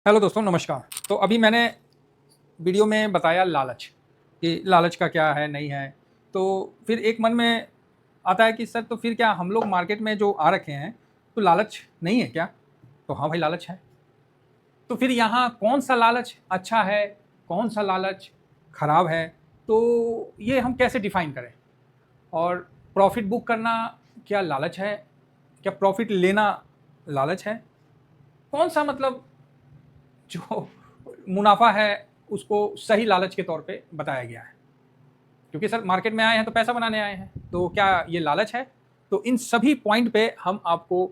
Hello दोस्तों, नमस्कार। तो अभी मैंने वीडियो में बताया लालच, कि लालच का क्या है, नहीं है। तो फिर एक मन में आता है कि सर तो फिर क्या हम लोग मार्केट में जो आ रखे हैं, तो लालच नहीं है क्या? तो हाँ भाई, लालच है। तो फिर यहाँ कौन-सा लालच अच्छा है, कौन-सा लालच खराब है, तो ये हम कैसे डिफ़ाइन करें? और प्रॉफ़िट बुक करना क्या लालच है? क्या प्रॉफ़िट लेना लालच है? कौन-सा मतलब जो मुनाफा है उसको सही लालच के तौर पे बताया गया है, क्योंकि सर मार्केट में आए हैं तो पैसा बनाने आए हैं, तो क्या ये लालच है? तो इन सभी पॉइंट पे हम आपको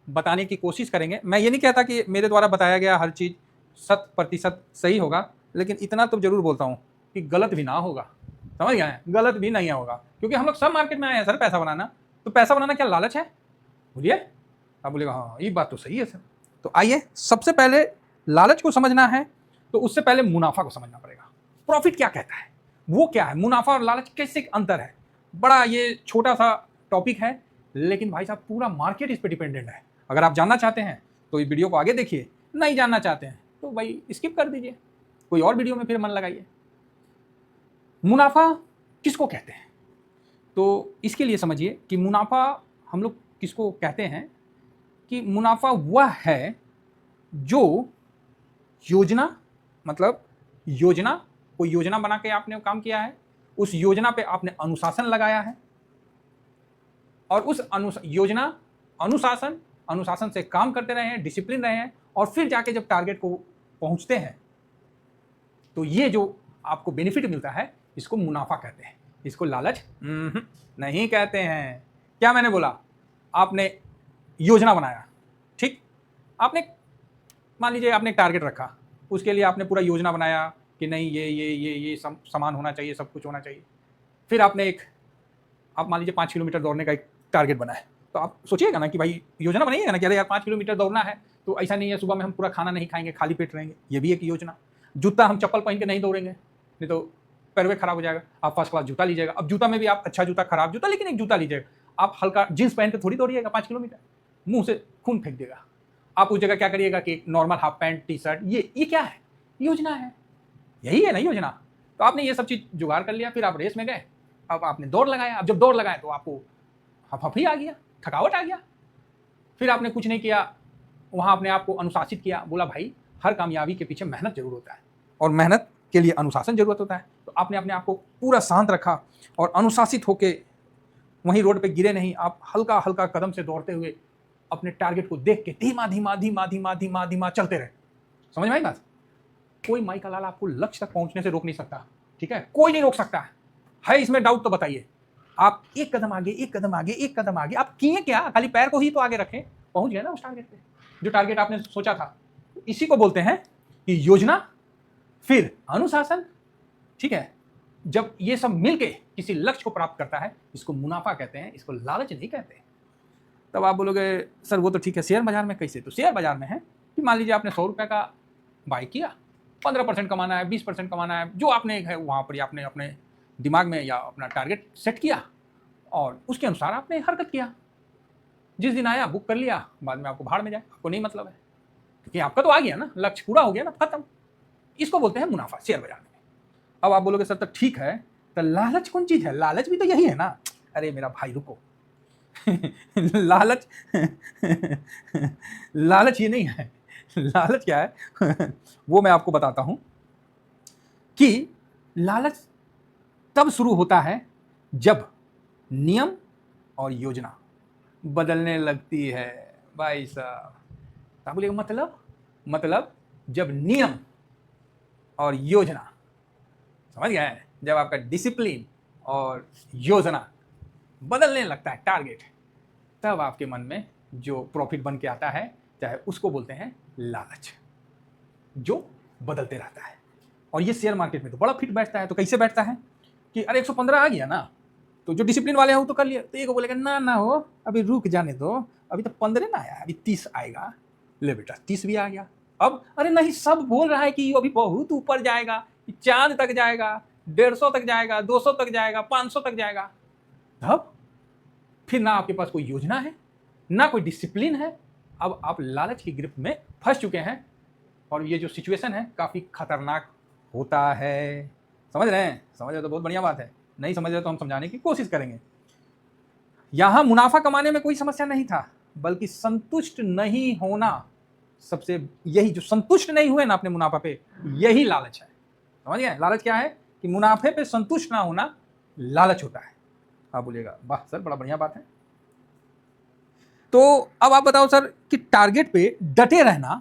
बताने की कोशिश करेंगे। मैं ये नहीं कहता कि मेरे द्वारा बताया गया हर चीज़ 100% सही होगा, लेकिन इतना तो ज़रूर बोलता हूँ कि गलत भी ना होगा। समझ गए हैं? गलत भी नहीं होगा, क्योंकि हम लोग सब मार्केट में आए हैं सर पैसा बनाना। तो पैसा बनाना क्या लालच है? बोलिए। आप बोलेगा हाँ, ये बात तो सही है सर। तो आइए, सबसे पहले लालच को समझना है तो उससे पहले मुनाफा को समझना पड़ेगा। प्रॉफिट क्या कहता है, वो क्या है, मुनाफा और लालच कैसे अंतर है। बड़ा ये छोटा सा टॉपिक है, लेकिन भाई साहब पूरा मार्केट इस पर डिपेंडेंट है। अगर आप जानना चाहते हैं तो इस वीडियो को आगे देखिए, नहीं जानना चाहते हैं तो भाई स्किप कर दीजिए, कोई और वीडियो में फिर मन लगाइए। मुनाफा किसको कहते हैं, तो इसके लिए समझिए कि मुनाफा हम लोग किसको कहते हैं, कि मुनाफा वह है जो योजना, मतलब योजना, कोई योजना बना के आपने काम किया है, उस योजना पे आपने अनुशासन लगाया है, और उस योजना, अनुशासन अनुशासन से काम करते रहे हैं, डिसिप्लिन रहे हैं, और फिर जाके जब टारगेट को पहुंचते हैं तो ये जो आपको बेनिफिट मिलता है इसको मुनाफा कहते हैं। इसको लालच नहीं कहते हैं। क्या मैंने बोला? आपने योजना बनाया, ठीक, आपने मान लीजिए आपने एक टारगेट रखा, उसके लिए आपने पूरा योजना बनाया कि नहीं ये सामान होना चाहिए, सब कुछ होना चाहिए। फिर आपने एक, आप मान लीजिए 5 किलोमीटर दौड़ने का एक टारगेट बना है, तो आप सोचिएगा ना कि भाई योजना बनाइएगा ना कि अरे यार 5 किलोमीटर दौड़ना है, तो ऐसा नहीं है सुबह में हम पूरा खाना नहीं खाएंगे, खाली पेट रहेंगे, ये भी एक योजना। जूता, हम चप्पल पहन के नहीं दौड़ेंगे, नहीं तो पैरवे खराब हो जाएगा। आप फर्स्ट क्लास जूता लीजिएगा, अब जूता में भी आप अच्छा जूता, खराब जूता, लेकिन एक जूता लीजिएगा। आप हल्का जींस पहन के थोड़ी दौड़िएगा 5 किलोमीटर, मुंह से खून फेंक देगा। आप उस जगह क्या करिएगा कि normal half pant, T shirt, ये क्या है? योजना है, यही है ना योजना। तो आपने ये सब चीज जुगाड़ कर लिया, फिर आप रेस में गए, अब आपने दौड़ लगाया। अब जब दौड़ लगाए तो आपको हफी आ गया, थकावट आ गया। फिर आपने कुछ नहीं किया, वहां अपने आप को अनुशासित किया, बोला भाई हर कामयाबी के पीछे मेहनत जरूर होता है, और मेहनत के लिए अनुशासन जरूरत होता है। तो आपने अपने आप को पूरा शांत रखा और अनुशासित होके वहीं रोड पे गिरे नहीं, आप हल्का हल्का कदम से दौड़ते हुए अपने टारगेट को देख के धीमा धीमा धीमा धीमा धीमा धीमा चलते रहे। समझ में आई बात? कोई माई का लाल आपको लक्ष्य तक पहुंचने से रोक नहीं सकता, ठीक है? कोई नहीं रोक सकता है इसमें डाउट तो बताइए। आप एक कदम आगे, एक कदम आगे, एक कदम आगे, आप किए क्या? खाली पैर को ही तो आगे रखें, पहुंच गए ना उस टारगेट पे, जो टारगेट आपने सोचा था। इसी को बोलते हैं कि योजना, फिर अनुशासन, ठीक है? जब ये सब मिलके किसी लक्ष्य को प्राप्त करता है, इसको मुनाफा कहते हैं, इसको लालच नहीं कहते। तब आप बोलोगे सर वो तो ठीक है, शेयर बाजार में कैसे? तो शेयर बाजार में है कि मान लीजिए आपने 100 रुपए का बाई किया, 15% कमाना है, 20% कमाना है, जो आपने है वहाँ पर आपने अपने दिमाग में या अपना टारगेट सेट किया, और उसके अनुसार आपने हरकत किया। जिस दिन आया बुक कर लिया, बाद में आपको भाड़ में जाए, आपको नहीं मतलब है, क्योंकि आपका तो आ गया ना, लक्ष्य पूरा हो गया ना, खत्म। इसको बोलते हैं मुनाफा शेयर बाजार में। अब आप बोलोगे सर तो ठीक है, तो लालच कौन चीज है? लालच भी तो यही है ना। अरे मेरा भाई रुको, लालच लालच ये नहीं है। लालच क्या है वो मैं आपको बताता हूं कि लालच तब शुरू होता है जब नियम और योजना बदलने लगती है। भाई साहब, आप बोलिए मतलब जब नियम और योजना, समझ गए हैं, जब आपका डिसिप्लिन और योजना बदलने लगता है, टारगेट, तब आपके मन में जो प्रॉफिट बन के आता है, चाहे उसको बोलते हैं लालच, जो बदलते रहता है। और ये शेयर मार्केट में तो बड़ा फिट बैठता है। तो कैसे बैठता है कि अरे 115 आ गया ना, तो जो डिसिप्लिन वाले हो तो कर लिया, तो एक बोलेगा ना ना हो, अभी रुक जाने दो, अभी तो 15 ना आया, अभी 30 आएगा। ले बेटा 30 भी आ गया। अब अरे नहीं, सब बोल रहा है कि ये अभी बहुत ऊपर जाएगा, चांद तक जाएगा, 150 तक जाएगा, 200 तक जाएगा, 500 तक जाएगा। तब फिर ना आपके पास कोई योजना है, ना कोई डिसिप्लिन है। अब आप लालच की गिरफ्त में फंस चुके हैं, और ये जो सिचुएशन है काफ़ी खतरनाक होता है। समझ रहे हैं? समझ रहे तो बहुत बढ़िया बात है, नहीं समझ रहे तो हम समझाने की कोशिश करेंगे। यहाँ मुनाफा कमाने में कोई समस्या नहीं था, बल्कि संतुष्ट नहीं होना सबसे, यही जो संतुष्ट नहीं हुए ना अपने मुनाफा पे, यही लालच है। समझ गए? लालच क्या है कि मुनाफे पे संतुष्ट ना होना लालच होता है। आप बोलिएगा वाह सर बड़ा बढ़िया बात है। तो अब आप बताओ सर कि टारगेट पे डटे रहना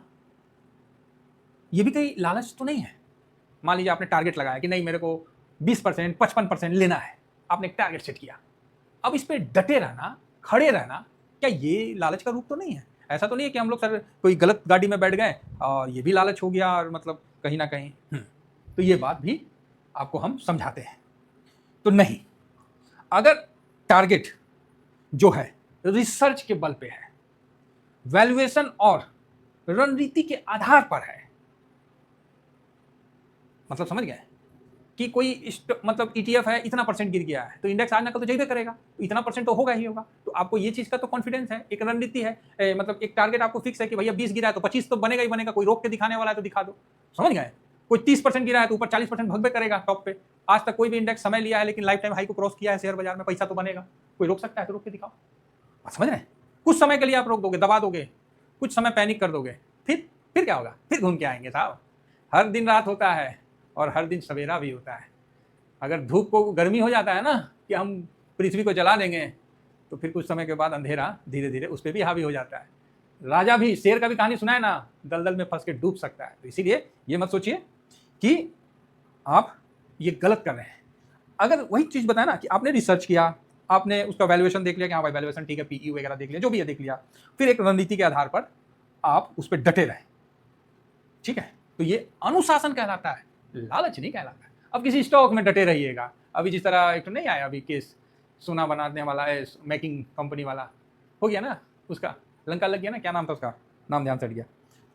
ये भी कहीं लालच तो नहीं है? मान लीजिए आपने टारगेट लगाया कि नहीं मेरे को 20%, 55% लेना है, आपने एक टारगेट सेट किया। अब इस पे डटे रहना, खड़े रहना, क्या ये लालच का रूप तो नहीं है? ऐसा तो नहीं है कि हम लोग सर कोई गलत गाड़ी में बैठ गए और ये भी लालच हो गया, और मतलब कहीं ना कहीं तो ये बात भी आपको हम समझाते हैं। तो नहीं, अगर टारगेट जो है रिसर्च के बल पे है, वैल्यूएशन और रणनीति के आधार पर है, मतलब समझ गए कि कोई मतलब ईटीएफ है, इतना परसेंट गिर गया है तो इंडेक्स आज ना कल तो जाइए करेगा, तो इतना परसेंट तो होगा ही होगा। तो आपको ये चीज का तो कॉन्फिडेंस है, एक रणनीति है, मतलब एक टारगेट आपको फिक्स है कि भैया 20 गिरा है तो 25 तो बनेगा ही बनेगा, कोई रोक के दिखाने वाला है तो दिखा दो। समझ गए? कोई 30% गिरा है तो ऊपर 40% भगवे करेगा टॉप पे। आज तक कोई भी इंडेक्स समय लिया है लेकिन लाइफ टाइम हाई को क्रॉस किया है शेयर बाजार में, पैसा तो बनेगा, कोई रोक सकता है तो रोक के दिखाओ। बात समझ रहे हैं? कुछ समय के लिए आप रोक दोगे, दबा दोगे, कुछ समय पैनिक कर दोगे, फिर क्या होगा? फिर घूम के आएंगे साहब। हर दिन रात होता है और हर दिन सवेरा भी होता है। अगर धूप को गर्मी हो जाता है ना कि हम पृथ्वी को जला देंगे, तो फिर कुछ समय के बाद अंधेरा धीरे धीरे उस पर भी हावी हो जाता है। राजा भी, शेर का भी कहानी सुना है ना, दलदल में फंस के डूब सकता है। तो इसीलिए ये मत सोचिए कि आप ये गलत कर रहे हैं। अगर वही चीज बताया ना कि आपने रिसर्च किया, आपने उसका वैल्यूएशन देख लिया कि हाँ भाई वैल्यूएशन ठीक है, पीई वगैरह देख लिया, जो भी है देख लिया, फिर एक रणनीति के आधार पर आप उस पर डटे रहे, ठीक है, तो ये अनुशासन कहलाता है, लालच नहीं कहलाता है। अब किसी स्टॉक में डटे रहिएगा, अभी जिस तरह एक तो नहीं आया अभी केस, सोना बनाने वाला है, मेकिंग कंपनी वाला हो गया ना, उसका लंका लग गया ना, क्या नाम था उसका, नाम ध्यान से हट गया,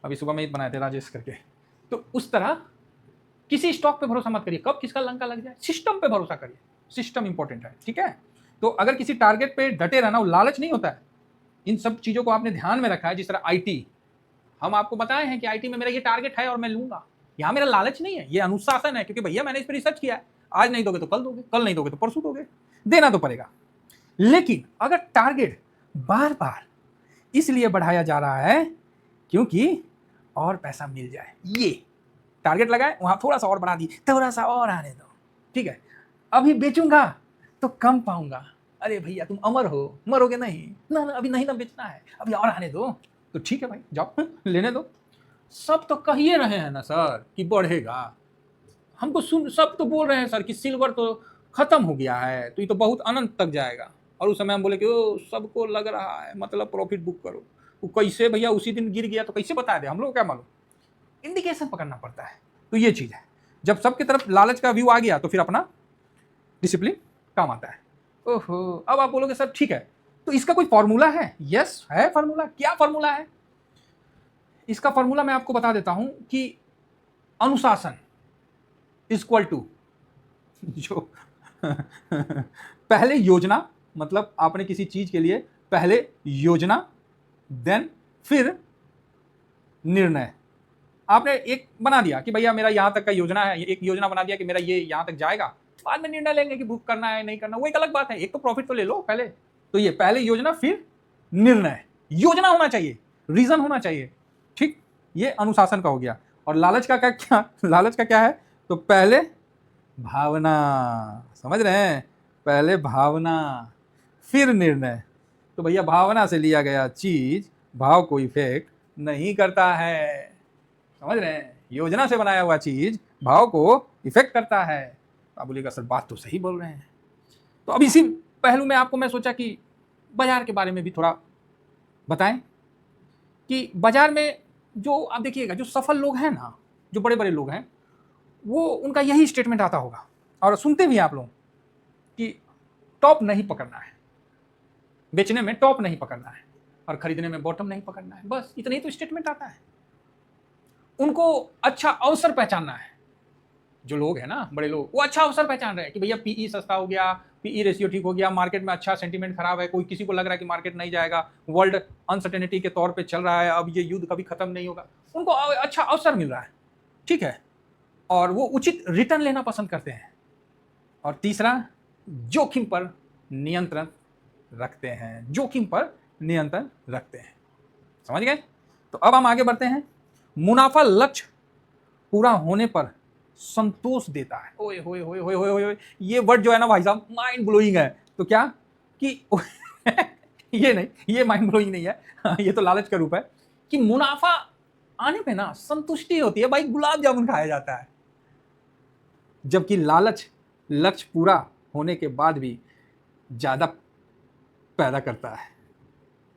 अभी सुबह में ही बनाए थे राजेश करके। तो उस तरह किसी स्टॉक पे भरोसा मत करिए, कब किसका लंका लग जाए, सिस्टम पे भरोसा करिए, सिस्टम इंपॉर्टेंट है, ठीक है। तो अगर किसी टारगेट पे डटे रहना वो लालच नहीं होता है। इन सब चीजों को आपने ध्यान में रखा है, जिस तरह आईटी, हम आपको बताए हैं कि आईटी में मेरा ये टारगेट है और मैं लूंगा, यहां मेरा लालच नहीं है, ये अनुशासन है, क्योंकि भैया मैंने इस पर रिसर्च किया है, आज नहीं दोगे तो कल दोगे, कल नहीं दोगे तो परसों दोगे, देना तो पड़ेगा। लेकिन अगर टारगेट बार बार इसलिए बढ़ाया जा रहा है क्योंकि और पैसा मिल जाए, ये टारगेट लगाए वहां थोड़ा सा और बढ़ा दी, थोड़ा सा और आने दो, ठीक है, अभी बेचूंगा तो कम पाऊंगा, अरे भैया तुम अमर हो, मरोगे नहीं ना, अभी नहीं ना बेचना है, अभी और आने दो, तो ठीक है भाई जाओ लेने दो। सब तो कह ही रहे हैं ना सर कि बढ़ेगा, हमको सुन, सब तो बोल रहे हैं सर कि सिल्वर तो खत्म हो गया है, तो ये तो बहुत अनंत तक जाएगा, और उस समय हम बोले कि ओ सबको लग रहा है मतलब प्रॉफिट बुक करो, वो कैसे भैया उसी दिन गिर गया तो कैसे बता दे, हम लोग क्या मालूम, इंडिकेशन पकड़ना पड़ता है। तो ये चीज है, जब सबकी तरफ लालच का व्यू आ गया तो फिर अपना डिसिप्लिन काम आता है। ओहो, अब आप बोलोगे सर ठीक है, तो इसका कोई फॉर्मूला है? यस है फॉर्मूला। क्या फॉर्मूला है इसका? फॉर्मूला मैं आपको बता देता हूं कि अनुशासन इक्वल टू जो पहले योजना, मतलब आपने किसी चीज के लिए पहले योजना, देन फिर निर्णय। आपने एक बना दिया कि भैया मेरा यहां तक का योजना है, एक योजना बना दिया कि मेरा ये यहां तक जाएगा, बाद में निर्णय लेंगे कि बुक करना है नहीं करना, वो एक अलग बात है, एक तो प्रॉफिट तो ले लो पहले। तो ये पहले योजना फिर निर्णय, योजना होना चाहिए, रीजन होना चाहिए, ठीक, ये अनुशासन का हो गया। और लालच का क्या, लालच का क्या है? तो पहले भावना, समझ रहे हैं, पहले भावना फिर निर्णय। तो भैया भावना से लिया गया चीज भाव को इफेक्ट नहीं करता है, समझ रहे हैं, योजना से बनाया हुआ चीज भाव को इफेक्ट करता है। आप बोलिएगा सर बात तो सही बोल रहे हैं। तो अब इसी पहलू में आपको मैं सोचा कि बाजार के बारे में भी थोड़ा बताएं कि बाजार में जो आप देखिएगा जो सफल लोग हैं ना, जो बड़े बड़े लोग हैं, वो उनका यही स्टेटमेंट आता होगा और सुनते भी आप लोग कि टॉप नहीं पकड़ना है, बेचने में टॉप नहीं पकड़ना है और खरीदने में बॉटम नहीं पकड़ना है, बस इतना ही तो स्टेटमेंट आता है। उनको अच्छा अवसर पहचानना है, जो लोग हैं ना बड़े लोग, वो अच्छा अवसर पहचान रहे हैं कि भैया पीई सस्ता हो गया, पीई रेशियो ठीक हो गया, मार्केट में अच्छा सेंटीमेंट खराब है, कोई किसी को लग रहा है कि मार्केट नहीं जाएगा, वर्ल्ड अनसर्टेनिटी के तौर पे चल रहा है, अब ये युद्ध कभी खत्म नहीं होगा, उनको अच्छा अवसर मिल रहा है, ठीक है, और वो उचित रिटर्न लेना पसंद करते हैं। और तीसरा, जोखिम पर नियंत्रण रखते हैं, जोखिम पर नियंत्रण रखते हैं। समझ गए? तो अब हम आगे बढ़ते हैं। मुनाफा लक्ष्य पूरा होने पर संतोष देता है। ओए होए होए होए होए होए, ये वर्ड जो है ना भाई साहब, माइंड ब्लोइंग है। तो क्या कि ये नहीं, ये माइंड ब्लोइंग नहीं है, ये तो लालच का रूप है कि मुनाफा आने पे ना संतुष्टि होती है भाई, गुलाब जामुन खाया जाता है। जबकि लालच लक्ष्य पूरा होने के बाद भी ज्यादा पैदा करता है,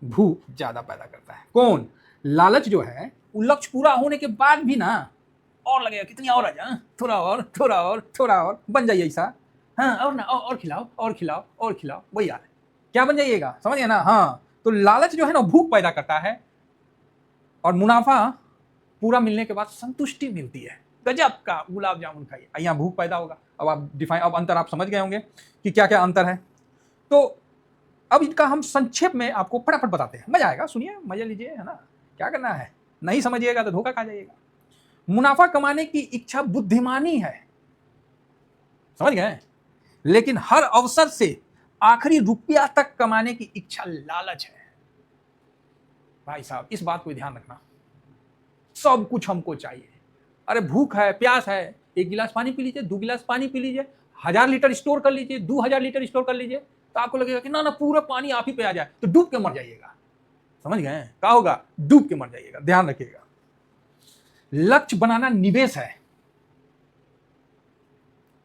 भूख ज्यादा पैदा करता है। कौन? लालच जो है वो लक्ष्य पूरा होने के बाद भी ना और लगेगा, कितनी और आ जा, थोड़ा और थोड़ा और थोड़ा और बन जाइए ऐसा, हाँ और ना और खिलाओ और खिलाओ और खिलाओ, वही यार क्या बन जाइएगा, समझ गए ना? हाँ, तो लालच जो है ना भूख पैदा करता है, और मुनाफा पूरा मिलने के बाद संतुष्टि मिलती है। गजब का गुलाब जामुन खाइए, यहाँ भूख पैदा होगा। अब आप डिफाइन, अब अंतर आप समझ गए होंगे कि क्या क्या अंतर है। तो अब इनका हम संक्षेप में आपको फटाफट बताते हैं, मजा आएगा, सुनिए, मजा लीजिए, है ना? क्या करना है, नहीं समझिएगा तो धोखा खा जाइएगा। मुनाफा कमाने की इच्छा बुद्धिमानी है, समझ गए? लेकिन हर अवसर से आखिरी रुपया तक कमाने की इच्छा लालच है। भाई साहब इस बात को ध्यान रखना, सब कुछ हमको चाहिए। अरे भूख है, प्यास है, 1 गिलास पानी पी लीजिए, 2 गिलास पानी पी लीजिए, 1000 लीटर स्टोर कर लीजिए, 2000 लीटर स्टोर कर लीजिए, तो आपको लगेगा कि ना ना पूरा पानी आप ही पे आ जाए, तो डूब के मर जाइएगा। समझ गए? क्या होगा? डूब के मर जाइएगा, ध्यान रखिएगा। लक्ष्य बनाना निवेश है,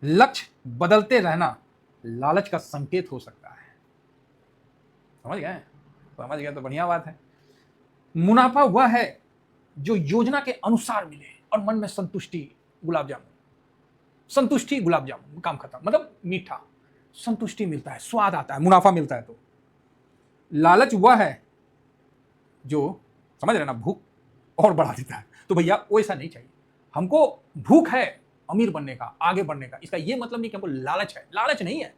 लक्ष्य बदलते रहना लालच का संकेत हो सकता है। समझ गए? समझ गए तो बढ़िया बात है। मुनाफा वह है जो योजना के अनुसार मिले और मन में संतुष्टि, गुलाब जामुन, संतुष्टि गुलाब जामुन, काम खत्म, मतलब मीठा, संतुष्टि मिलता है, स्वाद आता है, मुनाफा मिलता है। तो लालच वह है जो, समझ रहे ना, भूख और बढ़ा देता है। तो भैया वैसा नहीं चाहिए हमको। भूख है अमीर बनने का, आगे बढ़ने का, इसका ये मतलब नहीं कि हमको लालच है, लालच नहीं है।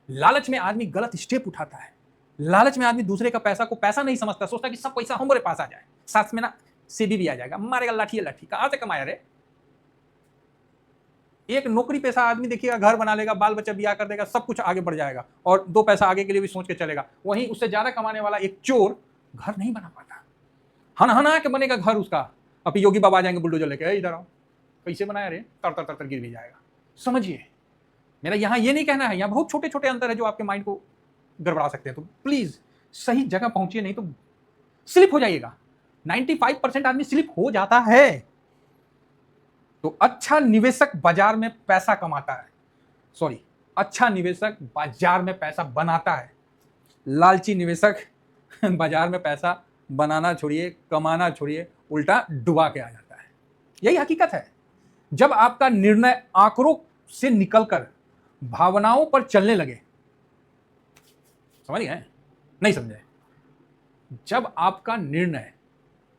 लालच में आदमी गलत स्टेप उठाता है, लालच में आदमी दूसरे का पैसा को पैसा नहीं समझता, सोचता कि सब पैसा हमारे पास आ जाए, साथ में ना सीबी भी आ जाएगा, मारेगा लाठी है, लाठी कहां से कमाया रे? एक नौकरी पेशा आदमी देखिएगा, घर बना लेगा, बाल बच्चा ब्याह कर देगा, सब कुछ आगे बढ़ जाएगा, और 2 पैसा आगे के लिए भी सोच के चलेगा। वहीं उससे ज्यादा कमाने वाला एक चोर घर नहीं बना पाता, हन हना के बनेगा घर उसका। अभी योगी बाबा आ जाएंगे बुलडोजर लेके, इधर आओ, कैसे बनाया रे, तर तर तर तर गिर भी जाएगा। समझिए, मेरा यहाँ ये नहीं कहना है, यहाँ बहुत छोटे छोटे अंतर है जो आपके माइंड को गड़बड़ा सकते हैं। तो प्लीज सही जगह पहुंचिए, नहीं तो स्लिप हो जाइएगा। 95% आदमी स्लिप हो जाता है। तो अच्छा निवेशक बाजार में पैसा कमाता है, सॉरी, अच्छा निवेशक बाजार में पैसा बनाता है। लालची निवेशक बाजार में पैसा बनाना छोड़िए, कमाना छोड़िए, उल्टा डुबा के आ जाता है। यही हकीकत है। जब आपका निर्णय आंकड़ों से निकलकर भावनाओं पर चलने लगे, समझ गए? नहीं समझे? जब आपका निर्णय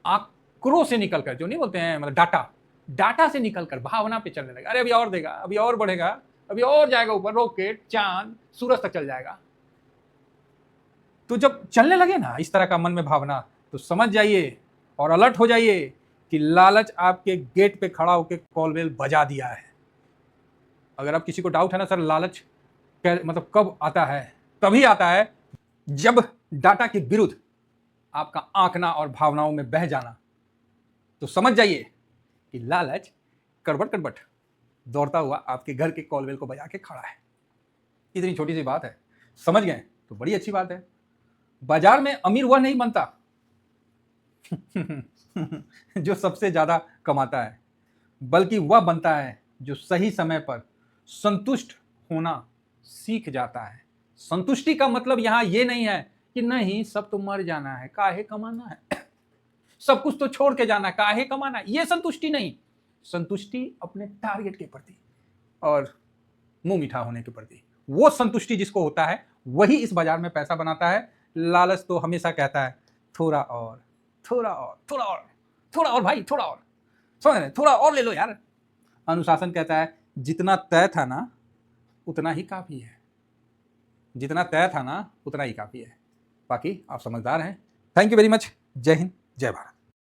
आंकड़ों से निकलकर, जो नहीं बोलते हैं, मतलब डाटा से निकलकर भावना पे चलने लगे, अरे अभी और देगा, अभी और बढ़ेगा, अभी और जाएगा ऊपर, रॉकेट, चांद, सूरज तक चल जाएगा, तो जब चलने लगे ना इस तरह का मन में भावना, तो समझ जाइए और अलर्ट हो जाइए कि लालच आपके गेट पे खड़ा होकर कॉल बेल बजा दिया है। अगर आप किसी को डाउट है ना, सर लालच मतलब कब आता है, तभी आता है जब डाटा के विरुद्ध आपका आंकना और भावनाओं में बह जाना। तो समझ जाइए कि लालच करबट करबट दौड़ता हुआ आपके घर के कॉलबेल को बजा के खड़ा है। इतनी छोटी सी बात है, समझ गए तो बड़ी अच्छी बात है। बाजार में अमीर वह नहीं बनता जो सबसे ज्यादा कमाता है, बल्कि वह बनता है जो सही समय पर संतुष्ट होना सीख जाता है। संतुष्टि का मतलब यहां यह नहीं है कि नहीं सब तो मर जाना है, काहे कमाना है, सब कुछ तो छोड़ के जाना है, काहे कमाना है, यह संतुष्टि नहीं। संतुष्टि अपने टारगेट के प्रति और मुंह मीठा होने के प्रति, वो संतुष्टि जिसको होता है वही इस बाजार में पैसा बनाता है। लालच तो हमेशा कहता है थोड़ा और थोड़ा और थोड़ा और थोड़ा और, भाई थोड़ा और, समझ रहे, थोड़ा और ले लो यार। अनुशासन कहता है जितना तय था ना उतना ही काफी है, जितना तय था ना उतना ही काफी है। बाकी आप समझदार हैं। Thank you very much. जय हिंद, जय भारत।